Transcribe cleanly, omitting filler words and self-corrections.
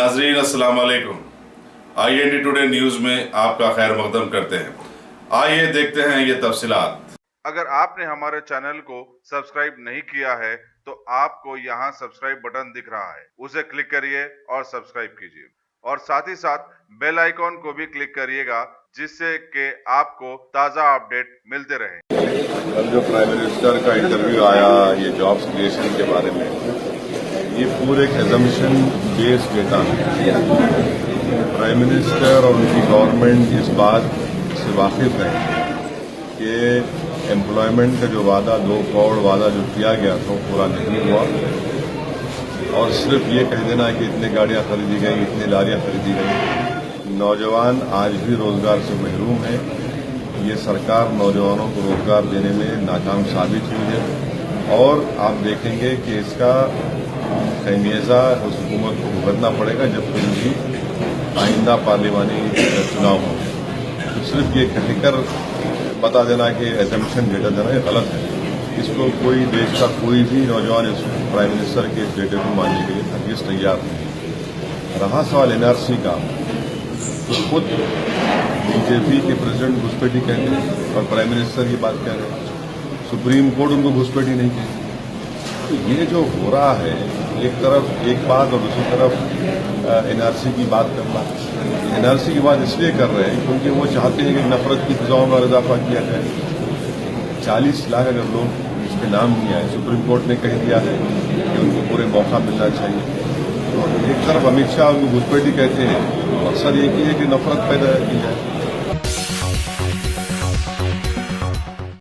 नाजरीन अस्सलाम वालेकुम। IND टुडे न्यूज़ में आपका खैर मकदम करते हैं। आइए देखते हैं ये तफसीलात। अगर आपने हमारे चैनल को सब्सक्राइब नहीं किया है तो आपको यहाँ सब्सक्राइब बटन दिख रहा है, उसे क्लिक करिए और सब्सक्राइब कीजिए और साथ ही साथ बेल आइकॉन को भी क्लिक करिएगा जिससे कि आपको ताज़ा अपडेट मिलते रहे। कल जो प्राइम मिनिस्टर का इंटरव्यू आया ये जॉब्स क्रिएशन के बारे में, ये पूरे एक एजम्पशन बेस्ड डेटा है। प्राइम मिनिस्टर और उनकी गवर्नमेंट इस बात से वाकिफ है कि एम्प्लॉयमेंट का जो वादा 2 करोड़ वादा जो किया गया था वो पूरा नहीं हुआ और सिर्फ ये कह देना कि इतने गाड़ियां खरीदी गई, इतनी लारियां खरीदी गई। नौजवान आज भी रोजगार से महरूम है। ये सरकार नौजवानों को रोजगार देने में नाकाम साबित हुई है और आप देखेंगे कि इसका खमियाजा उस हुकूमत को भुगतना पड़ेगा जब भी आइंदा पार्लिमानी चुनाव हो। तो सिर्फ ये कहकर बता देना कि एजम्पशन डेटा देना ये गलत है। इसको कोई देश का कोई भी नौजवान इस प्राइम मिनिस्टर के इस डेटे को मानने के लिए हरगिज़ तैयार नहीं। रहा सवाल NRC का, तो खुद BJP के प्रेसिडेंट घुसपैठी कहते हैं और प्राइम मिनिस्टर ये बात कह रहे हैं। सुप्रीम कोर्ट उनको घुसपैठी नहीं कहती। तो ये जो हो रहा है, एक तरफ एक बात और दूसरी तरफ NRC की बात करना। NRC की बात इसलिए कर रहे हैं क्योंकि वो चाहते हैं कि नफरत की फिजाओं में इजाफा किया जाए। 40 लाख अगर लोग इसके नाम नहीं आए, सुप्रीम कोर्ट ने कह दिया है कि उनको पूरे मौका मिलना चाहिए। तो एक तरफ अमित शाह उनको घुसपैठी कहते हैं, मकसद ये कि नफरत पैदा की जाए।